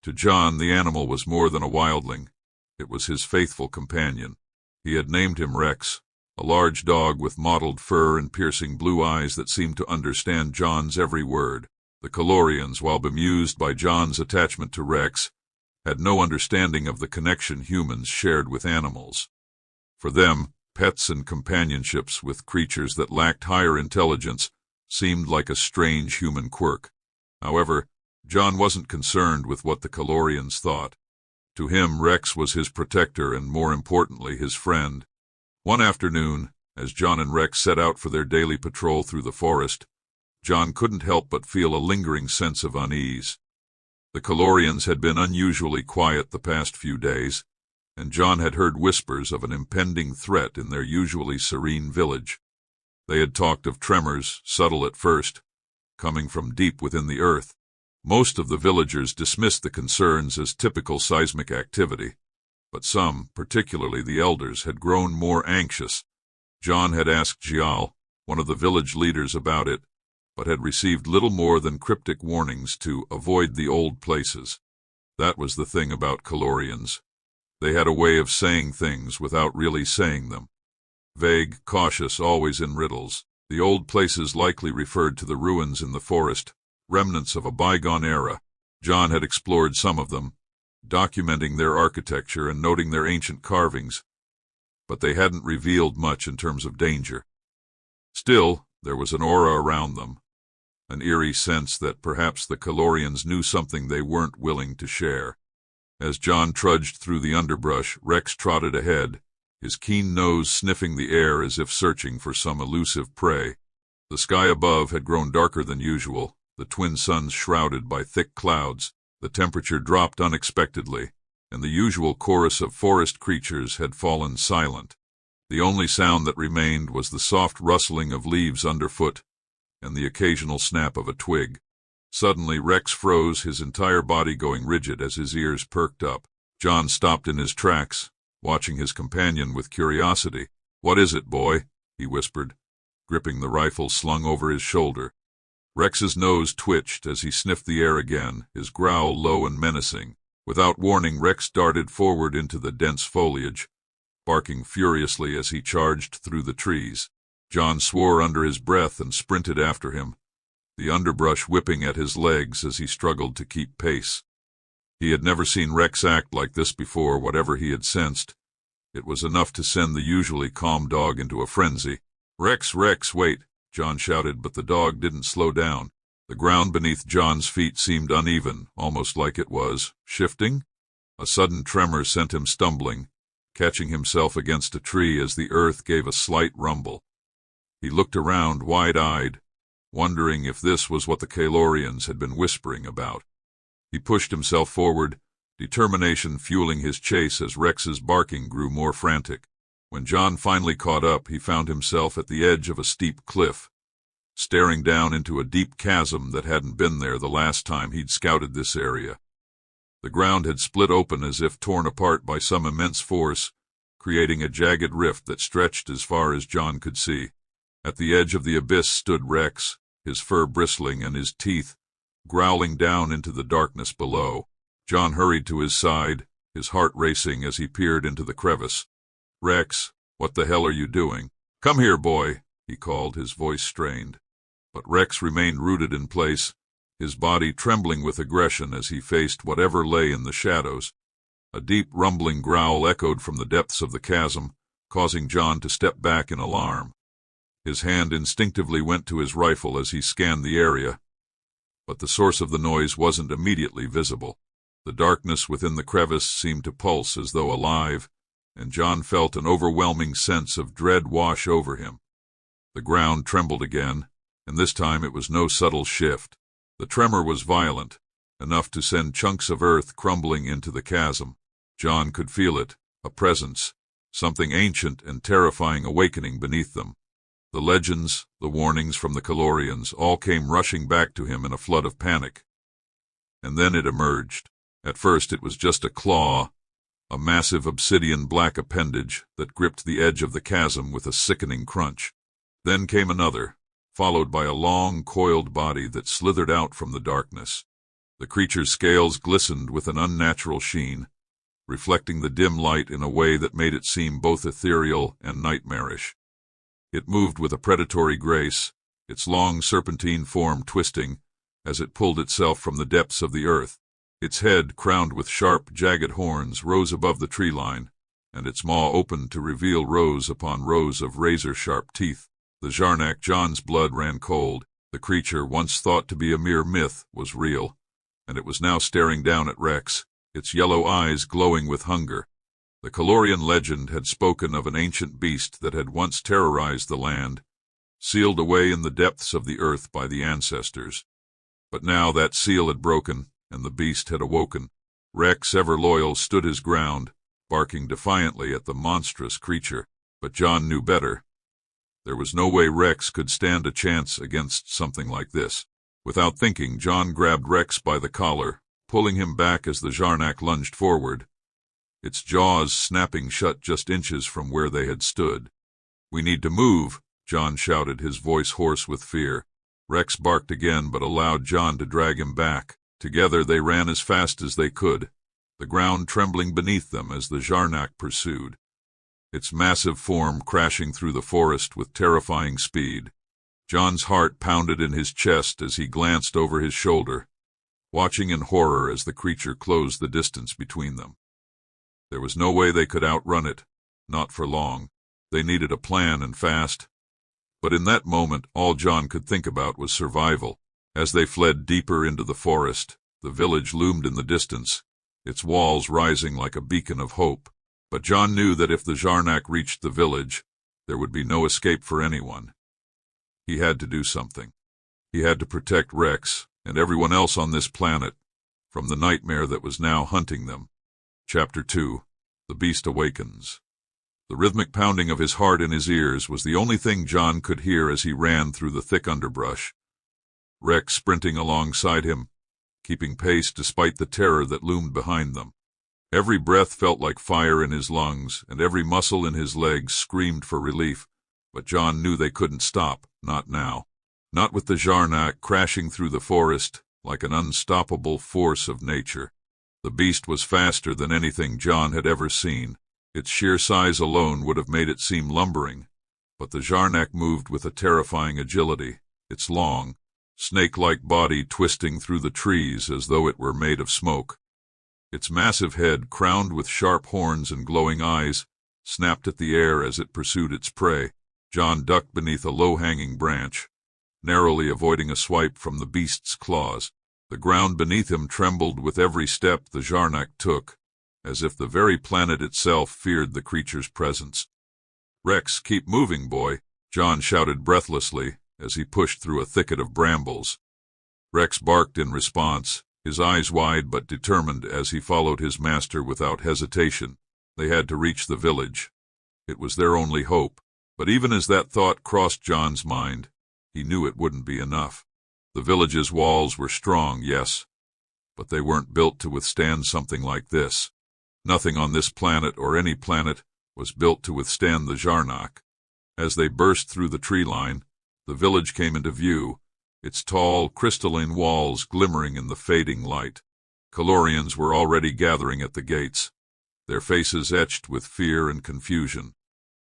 To John, the animal was more than a wildling. It was his faithful companion. He had named him Rex, a large dog with mottled fur and piercing blue eyes that seemed to understand John's every word. The Calorians, while bemused by John's attachment to Rex, had no understanding of the connection humans shared with animals. For them, pets and companionships with creatures that lacked higher intelligence seemed like a strange human quirk. However, John wasn't concerned with what the Calorians thought. To him, Rex was his protector and, more importantly, his friend. One afternoon, as John and Rex set out for their daily patrol through the forest, John couldn't help but feel a lingering sense of unease. The Calorians had been unusually quiet the past few days, and John had heard whispers of an impending threat in their usually serene village. They had talked of tremors, subtle at first, coming from deep within the earth. Most of the villagers dismissed the concerns as typical seismic activity, but some, particularly the elders, had grown more anxious. John had asked Gial, one of the village leaders, about it, but had received little more than cryptic warnings to avoid the old places. That was the thing about Calorians. They had a way of saying things without really saying them. Vague, cautious, always in riddles, the old places likely referred to the ruins in the forest, remnants of a bygone era. John had explored some of them, documenting their architecture and noting their ancient carvings, but they hadn't revealed much in terms of danger. Still, there was an aura around them, an eerie sense that perhaps the Calorians knew something they weren't willing to share. As John trudged through the underbrush, Rex trotted ahead, his keen nose sniffing the air as if searching for some elusive prey. The sky above had grown darker than usual, the twin suns shrouded by thick clouds. The temperature dropped unexpectedly, and the usual chorus of forest creatures had fallen silent. The only sound that remained was the soft rustling of leaves underfoot and the occasional snap of a twig. Suddenly Rex froze, his entire body going rigid as his ears perked up. John stopped in his tracks, watching his companion with curiosity. "What is it, boy?" he whispered, gripping the rifle slung over his shoulder. Rex's nose twitched as he sniffed the air again, his growl low and menacing. Without warning, Rex darted forward into the dense foliage, barking furiously as he charged through the trees. John swore under his breath and sprinted after him, the underbrush whipping at his legs as he struggled to keep pace. He had never seen Rex act like this before. Whatever he had sensed, it was enough to send the usually calm dog into a frenzy. "Rex, Rex, wait!" John shouted, but the dog didn't slow down. The ground beneath John's feet seemed uneven, almost like it was shifting. A sudden tremor sent him stumbling, catching himself against a tree as the earth gave a slight rumble. He looked around, wide-eyed, wondering if this was what the Calorians had been whispering about. He pushed himself forward, determination fueling his chase as Rex's barking grew more frantic. When John finally caught up, he found himself at the edge of a steep cliff, staring down into a deep chasm that hadn't been there the last time he'd scouted this area. The ground had split open as if torn apart by some immense force, creating a jagged rift that stretched as far as John could see. At the edge of the abyss stood Rex, his fur bristling and his teeth growling down into the darkness below. John hurried to his side, his heart racing as he peered into the crevice. "Rex, what the hell are you doing?" "Come here, boy," he called, his voice strained. But Rex remained rooted in place, his body trembling with aggression as he faced whatever lay in the shadows. A deep rumbling growl echoed from the depths of the chasm, causing John to step back in alarm. His hand instinctively went to his rifle as he scanned the area, but the source of the noise wasn't immediately visible. The darkness within the crevice seemed to pulse as though alive, and John felt an overwhelming sense of dread wash over him. The ground trembled again, and this time it was no subtle shift. The tremor was violent, enough to send chunks of earth crumbling into the chasm. John could feel it, a presence, something ancient and terrifying awakening beneath them. The legends, the warnings from the Calorians, all came rushing back to him in a flood of panic. And then it emerged. At first it was just a claw, a massive obsidian black appendage that gripped the edge of the chasm with a sickening crunch. Then came another, followed by a long, coiled body that slithered out from the darkness. The creature's scales glistened with an unnatural sheen, reflecting the dim light in a way that made it seem both ethereal and nightmarish. It moved with a predatory grace, its long serpentine form twisting as it pulled itself from the depths of the earth. Its head, crowned with sharp, jagged horns, rose above the tree line, and its maw opened to reveal rows upon rows of razor-sharp teeth. The Zarnak, John's blood ran cold. The creature, once thought to be a mere myth, was real, and it was now staring down at Rex, its yellow eyes glowing with hunger. The Calorian legend had spoken of an ancient beast that had once terrorized the land, sealed away in the depths of the earth by the ancestors. But now that seal had broken, and the beast had awoken. Rex, ever loyal, stood his ground, barking defiantly at the monstrous creature. But John knew better. There was no way Rex could stand a chance against something like this. Without thinking, John grabbed Rex by the collar, pulling him back as the Zarnak lunged forward, its jaws snapping shut just inches from where they had stood. "We need to move," John shouted, his voice hoarse with fear. Rex barked again but allowed John to drag him back. Together they ran as fast as they could, the ground trembling beneath them as the Zarnak pursued, its massive form crashing through the forest with terrifying speed. John's heart pounded in his chest as he glanced over his shoulder, watching in horror as the creature closed the distance between them. There was no way they could outrun it, not for long. They needed a plan, and fast. But in that moment, all John could think about was survival. As they fled deeper into the forest, the village loomed in the distance, its walls rising like a beacon of hope. But John knew that if the Zarnak reached the village, there would be no escape for anyone. He had to do something. He had to protect Rex and everyone else on this planet from the nightmare that was now hunting them. Chapter 2. The Beast Awakens. The rhythmic pounding of his heart in his ears was the only thing John could hear as he ran through the thick underbrush. Rex sprinting alongside him, keeping pace despite the terror that loomed behind them. Every breath felt like fire in his lungs, and every muscle in his legs screamed for relief. But John knew they couldn't stop, not now. Not with the Zarnak crashing through the forest like an unstoppable force of nature. The beast was faster than anything John had ever seen. Its sheer size alone would have made it seem lumbering, but the Zarnak moved with a terrifying agility, its long, snake-like body twisting through the trees as though it were made of smoke. Its massive head, crowned with sharp horns and glowing eyes, snapped at the air as it pursued its prey. John ducked beneath a low-hanging branch, narrowly avoiding a swipe from the beast's claws. The ground beneath him trembled with every step the Zarnak took, as if the very planet itself feared the creature's presence. "Rex, keep moving, boy," John shouted breathlessly as he pushed through a thicket of brambles. Rex barked in response, his eyes wide but determined as he followed his master without hesitation. They had to reach the village. It was their only hope. But even as that thought crossed John's mind, he knew it wouldn't be enough. The village's walls were strong, yes, but they weren't built to withstand something like this. Nothing on this planet or any planet was built to withstand the Zarnak. As they burst through the tree line, the village came into view, its tall, crystalline walls glimmering in the fading light. Calorians were already gathering at the gates, their faces etched with fear and confusion.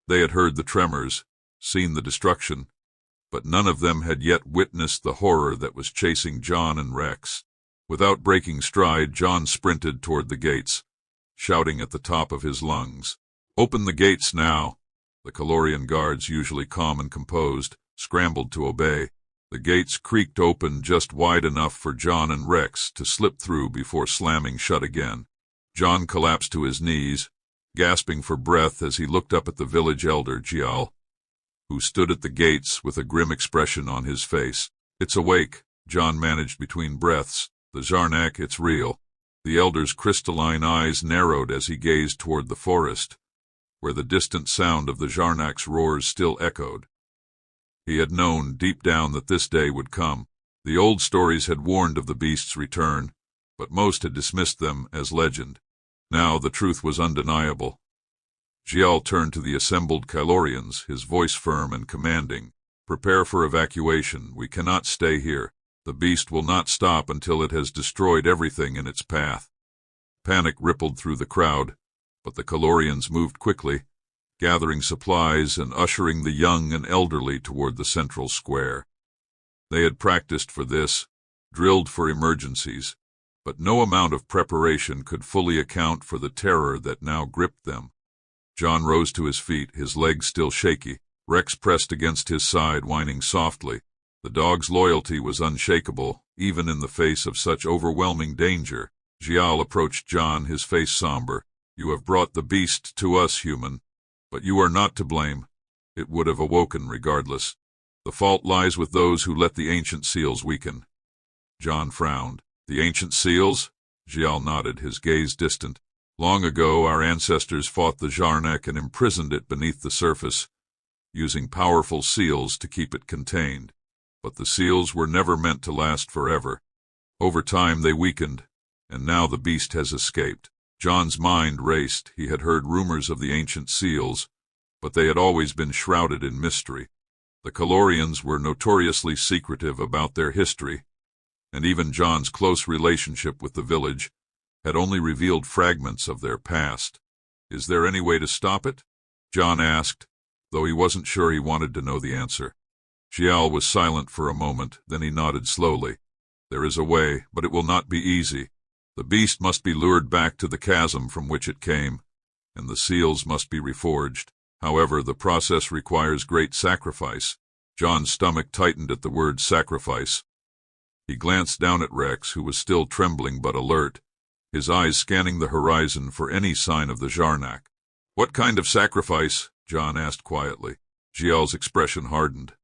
They had heard the tremors, seen the destruction, but none of them had yet witnessed the horror that was chasing John and Rex. Without breaking stride, John sprinted toward the gates, shouting at the top of his lungs. "Open the gates now!" The Calorian guards, usually calm and composed, scrambled to obey. The gates creaked open just wide enough for John and Rex to slip through before slamming shut again. John collapsed to his knees, gasping for breath as he looked up at the village elder, Gial, who stood at the gates with a grim expression on his face. "It's awake," John managed between breaths. "The Zarnak, it's real." The elder's crystalline eyes narrowed as he gazed toward the forest, where the distant sound of the Zarnak's roars still echoed. He had known deep down that this day would come. The old stories had warned of the beast's return, but most had dismissed them as legend. Now the truth was undeniable. Gial turned to the assembled Calorians, his voice firm and commanding. "Prepare for evacuation. We cannot stay here." The beast will not stop until it has destroyed everything in its path. Panic rippled through the crowd, but the Calorians moved quickly, gathering supplies and ushering the young and elderly toward the central square. They had practiced for this, drilled for emergencies, but no amount of preparation could fully account for the terror that now gripped them. John rose to his feet, his legs still shaky. Rex pressed against his side, whining softly. The dog's loyalty was unshakable, even in the face of such overwhelming danger. Xiao approached John, his face somber. "You have brought the beast to us, human, but you are not to blame. It would have awoken regardless. The fault lies with those who let the ancient seals weaken." John frowned. "The ancient seals?" Xiao nodded, his gaze distant. "Long ago our ancestors fought the Zarnak and imprisoned it beneath the surface, using powerful seals to keep it contained. But the seals were never meant to last forever. Over time they weakened, and now the beast has escaped." John's mind raced. He had heard rumors of the ancient seals, but they had always been shrouded in mystery. The Calorians were notoriously secretive about their history, and even John's close relationship with the village had only revealed fragments of their past. "Is there any way to stop it?" John asked, though he wasn't sure he wanted to know the answer. Xiao was silent for a moment, then he nodded slowly. "There is a way, but it will not be easy. The beast must be lured back to the chasm from which it came, and the seals must be reforged. However, the process requires great sacrifice." John's stomach tightened at the word sacrifice. He glanced down at Rex, who was still trembling but alert, his eyes scanning the horizon for any sign of the Zarnak. "What kind of sacrifice?" John asked quietly. Xiao's expression hardened.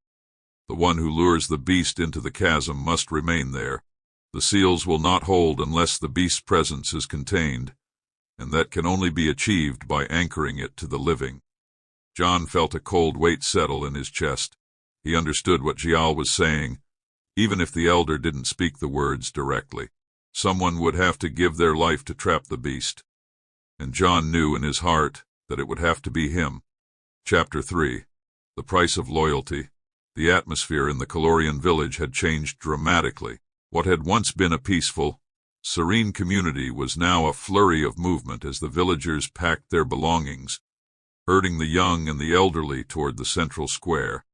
"The one who lures the beast into the chasm must remain there. The seals will not hold unless the beast's presence is contained, and that can only be achieved by anchoring it to the living." John felt a cold weight settle in his chest. He understood what Xiao was saying, even if the elder didn't speak the words directly. Someone would have to give their life to trap the beast, and John knew in his heart that it would have to be him. Chapter 3. The Price of Loyalty. The atmosphere in the Calorian village had changed dramatically. What had once been a peaceful, serene community was now a flurry of movement as the villagers packed their belongings, herding the young and the elderly toward the central square.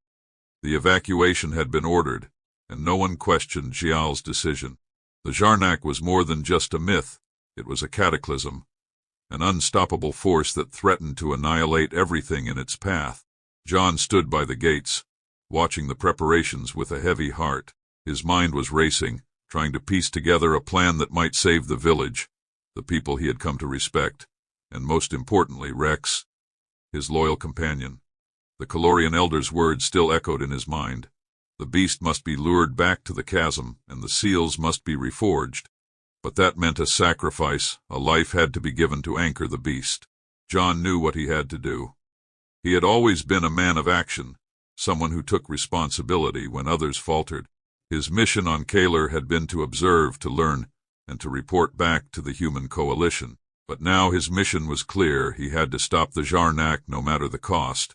The evacuation had been ordered, and no one questioned Xiao's decision. The Zarnak was more than just a myth. It was a cataclysm, an unstoppable force that threatened to annihilate everything in its path. John stood by the gates, watching the preparations with a heavy heart. His mind was racing, trying to piece together a plan that might save the village, the people he had come to respect, and most importantly, Rex, his loyal companion. The Calorian elder's words still echoed in his mind. The beast must be lured back to the chasm, and the seals must be reforged. But that meant a sacrifice. A life had to be given to anchor the beast. John knew what he had to do. He had always been a man of action, someone who took responsibility when others faltered. His mission on Kaler had been to observe, to learn, and to report back to the human coalition. But now his mission was clear. He had to stop the Zarnak no matter the cost.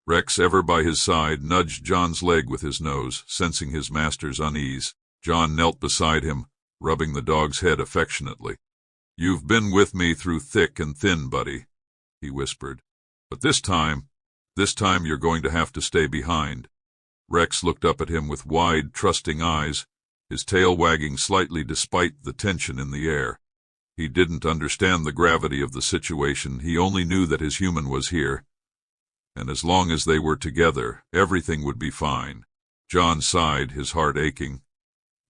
Rex, ever by his side, nudged John's leg with his nose, sensing his master's unease. John knelt beside him, rubbing the dog's head affectionately. "You've been with me through thick and thin, buddy," he whispered. "But this time you're going to have to stay behind." Rex looked up at him with wide, trusting eyes, his tail wagging slightly despite the tension in the air. He didn't understand the gravity of the situation. He only knew that his human was here, and as long as they were together, everything would be fine. John sighed, his heart aching.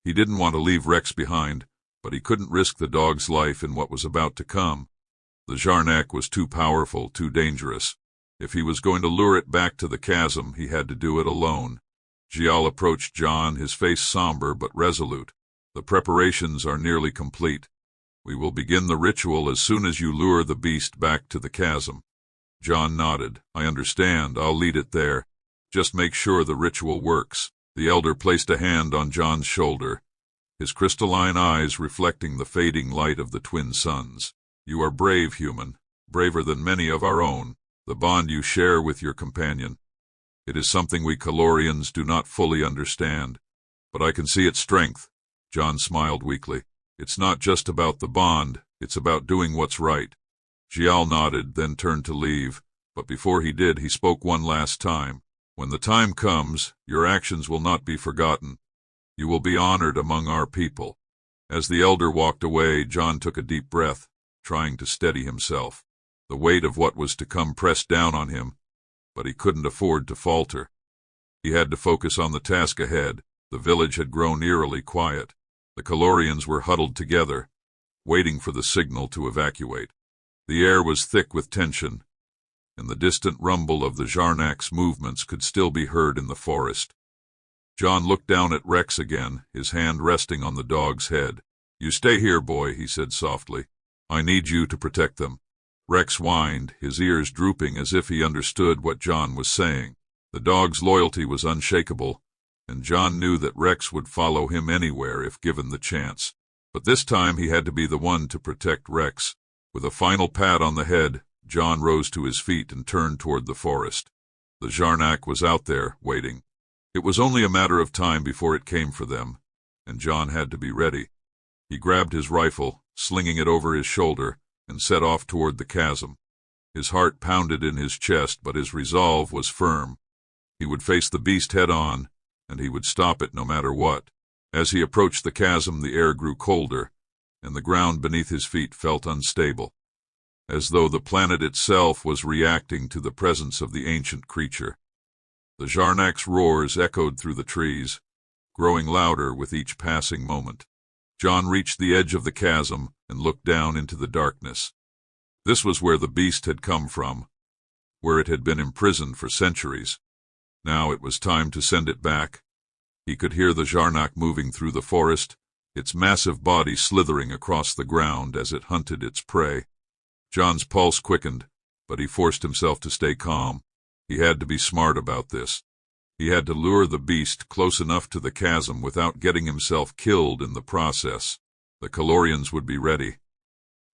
He didn't want to leave Rex behind, but he couldn't risk the dog's life in what was about to come. The Zarnak was too powerful, too dangerous. If he was going to lure it back to the chasm, he had to do it alone. Xiao approached John, his face somber but resolute. "The preparations are nearly complete. We will begin the ritual as soon as you lure the beast back to the chasm." John nodded. "I understand. I'll lead it there. Just make sure the ritual works." The elder placed a hand on John's shoulder, his crystalline eyes reflecting the fading light of the twin suns. "You are brave, human, braver than many of our own. The bond you share with your companion. It is something we Calorians do not fully understand. But I can see its strength. John smiled weakly. It's not just about the bond, it's about doing what's right. Xiao nodded, then turned to leave, but before he did, he spoke one last time. When the time comes, your actions will not be forgotten. You will be honored among our people. As the elder walked away, John took a deep breath, trying to steady himself. The weight of what was to come pressed down on him, but he couldn't afford to falter. He had to focus on the task ahead. The village had grown eerily quiet. The Calorians were huddled together, waiting for the signal to evacuate. The air was thick with tension, and the distant rumble of the Jarnak's movements could still be heard in the forest. John looked down at Rex again, his hand resting on the dog's head. "You stay here, boy," he said softly. "I need you to protect them." Rex whined, his ears drooping as if he understood what John was saying. The dog's loyalty was unshakable, and John knew that Rex would follow him anywhere if given the chance. But this time he had to be the one to protect Rex. With a final pat on the head, John rose to his feet and turned toward the forest. The Jarnak was out there, waiting. It was only a matter of time before it came for them, and John had to be ready. He grabbed his rifle, slinging it over his shoulder, and set off toward the chasm. His heart pounded in his chest, but his resolve was firm. He would face the beast head-on, and he would stop it no matter what. As he approached the chasm, the air grew colder, and the ground beneath his feet felt unstable, as though the planet itself was reacting to the presence of the ancient creature. The Jarnak's roars echoed through the trees, growing louder with each passing moment. John reached the edge of the chasm and looked down into the darkness. This was where the beast had come from, where it had been imprisoned for centuries. Now it was time to send it back. He could hear the Jarnak moving through the forest, its massive body slithering across the ground as it hunted its prey. John's pulse quickened, but he forced himself to stay calm. He had to be smart about this. He had to lure the beast close enough to the chasm without getting himself killed in the process. The Calorians would be ready.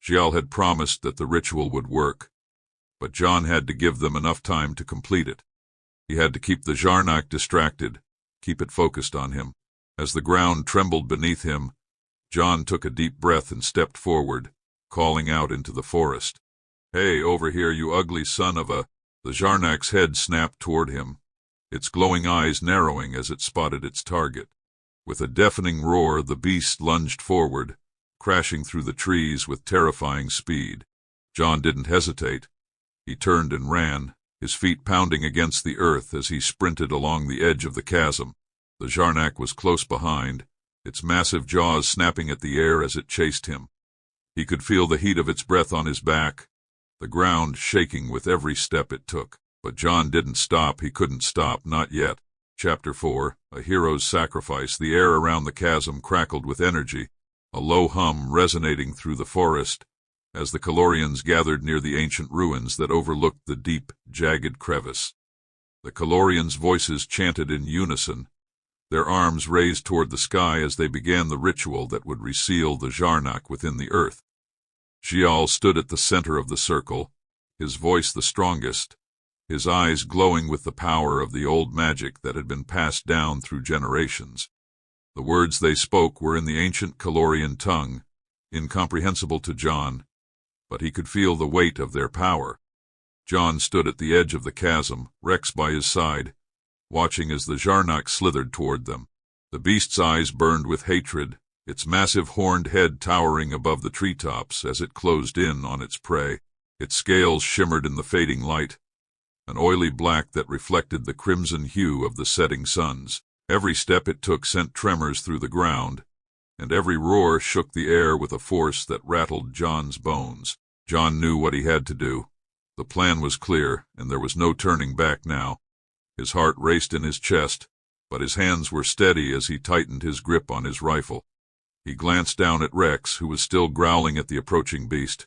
Xiao had promised that the ritual would work, but John had to give them enough time to complete it. He had to keep the Jarnak distracted, keep it focused on him. As the ground trembled beneath him, John took a deep breath and stepped forward, calling out into the forest. "Hey, over here, you ugly son of a—" The Jarnak's head snapped toward him, its glowing eyes narrowing as it spotted its target. With a deafening roar, the beast lunged forward, crashing through the trees with terrifying speed. John didn't hesitate. He turned and ran, his feet pounding against the earth as he sprinted along the edge of the chasm. The Jarnak was close behind, its massive jaws snapping at the air as it chased him. He could feel the heat of its breath on his back, the ground shaking with every step it took. But John didn't stop. He couldn't stop, not yet. Chapter 4, A Hero's Sacrifice. The air around the chasm crackled with energy, a low hum resonating through the forest as the Calorians gathered near the ancient ruins that overlooked the deep, jagged crevice. The Calorians' voices chanted in unison, their arms raised toward the sky as they began the ritual that would reseal the Jarnak within the earth. Xiao stood at the center of the circle, his voice the strongest, his eyes glowing with the power of the old magic that had been passed down through generations. The words they spoke were in the ancient Calorian tongue, incomprehensible to John, but he could feel the weight of their power. John stood at the edge of the chasm, Rex by his side, watching as the Jarnak slithered toward them. The beast's eyes burned with hatred, its massive horned head towering above the treetops as it closed in on its prey. Its scales shimmered in the fading light, an oily black that reflected the crimson hue of the setting suns. Every step it took sent tremors through the ground, and every roar shook the air with a force that rattled John's bones. John knew what he had to do. The plan was clear, and there was no turning back now. His heart raced in his chest, but his hands were steady as he tightened his grip on his rifle. He glanced down at Rex, who was still growling at the approaching beast,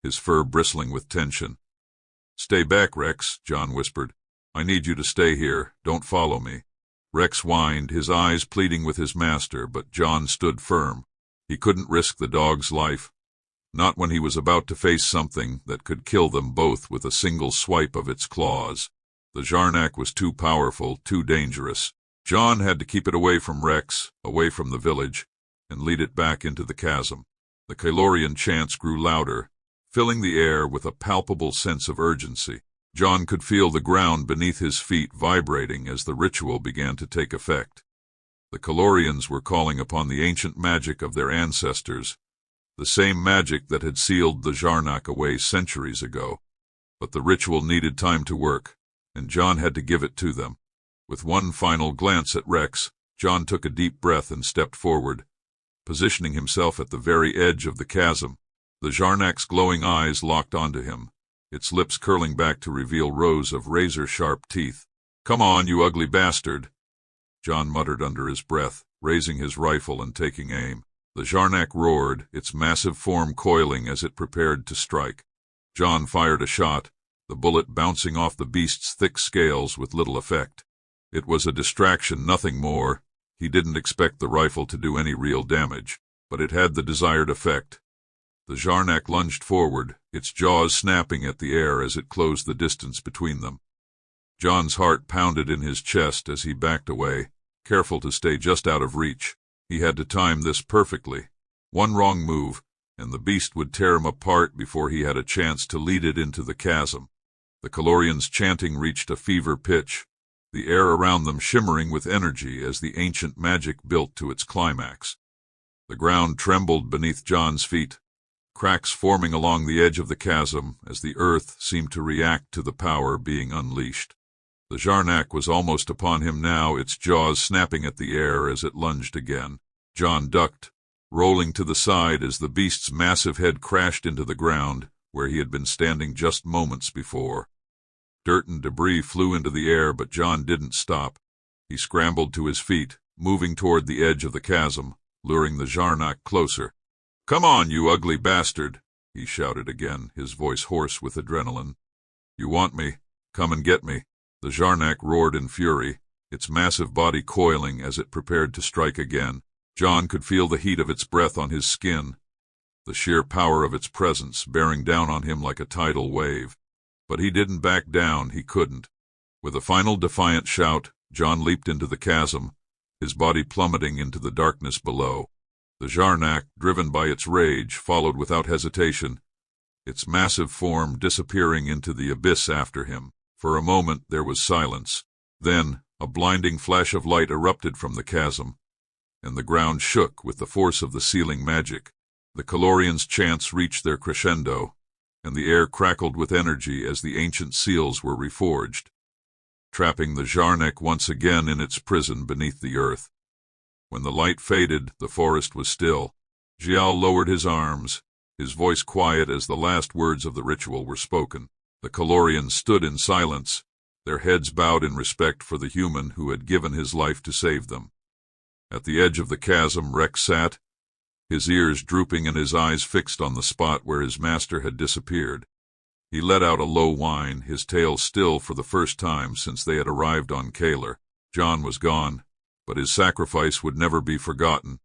his fur bristling with tension. "Stay back, Rex," John whispered. "I need you to stay here. Don't follow me." Rex whined, his eyes pleading with his master, but John stood firm. He couldn't risk the dog's life, not when he was about to face something that could kill them both with a single swipe of its claws. The Jarnak was too powerful, too dangerous. John had to keep it away from Rex, away from the village, and lead it back into the chasm. The Kalorian chants grew louder, filling the air with a palpable sense of urgency. John could feel the ground beneath his feet vibrating as the ritual began to take effect. The Kalorians were calling upon the ancient magic of their ancestors, the same magic that had sealed the Zarnak away centuries ago. But the ritual needed time to work, and John had to give it to them. With one final glance at Rex, John took a deep breath and stepped forward, positioning himself at the very edge of the chasm. The Zarnak's glowing eyes locked onto him, its lips curling back to reveal rows of razor-sharp teeth. "Come on, you ugly bastard," John muttered under his breath, raising his rifle and taking aim. The Zarnak roared, its massive form coiling as it prepared to strike. John fired a shot, the bullet bouncing off the beast's thick scales with little effect. It was a distraction, nothing more. He didn't expect the rifle to do any real damage, but it had the desired effect. The Zarnak lunged forward, its jaws snapping at the air as it closed the distance between them. John's heart pounded in his chest as he backed away, careful to stay just out of reach. He had to time this perfectly. One wrong move, and the beast would tear him apart before he had a chance to lead it into the chasm. The Kalorians' chanting reached a fever pitch, the air around them shimmering with energy as the ancient magic built to its climax. The ground trembled beneath John's feet, cracks forming along the edge of the chasm as the earth seemed to react to the power being unleashed. The Zarnak was almost upon him now, its jaws snapping at the air as it lunged again. John ducked, rolling to the side as the beast's massive head crashed into the ground where he had been standing just moments before. Dirt and debris flew into the air, but John didn't stop. He scrambled to his feet, moving toward the edge of the chasm, luring the Zarnak closer. "Come on, you ugly bastard," he shouted again, his voice hoarse with adrenaline. "You want me? Come and get me." The Zarnak roared in fury, its massive body coiling as it prepared to strike again. John could feel the heat of its breath on his skin, the sheer power of its presence bearing down on him like a tidal wave. But he didn't back down, he couldn't. With a final defiant shout, John leaped into the chasm, his body plummeting into the darkness below. The Zarnak, driven by its rage, followed without hesitation, its massive form disappearing into the abyss after him. For a moment there was silence. Then a blinding flash of light erupted from the chasm, and the ground shook with the force of the sealing magic. The Kalorians' chants reached their crescendo, and the air crackled with energy as the ancient seals were reforged, trapping the Zarnak once again in its prison beneath the earth. When the light faded, the forest was still. Xiao lowered his arms, his voice quiet as the last words of the ritual were spoken. The Kalorians stood in silence, their heads bowed in respect for the human who had given his life to save them. At the edge of the chasm, Rex sat, his ears drooping and his eyes fixed on the spot where his master had disappeared. He let out a low whine, his tail still for the first time since they had arrived on Kalar. John was gone, but his sacrifice would never be forgotten.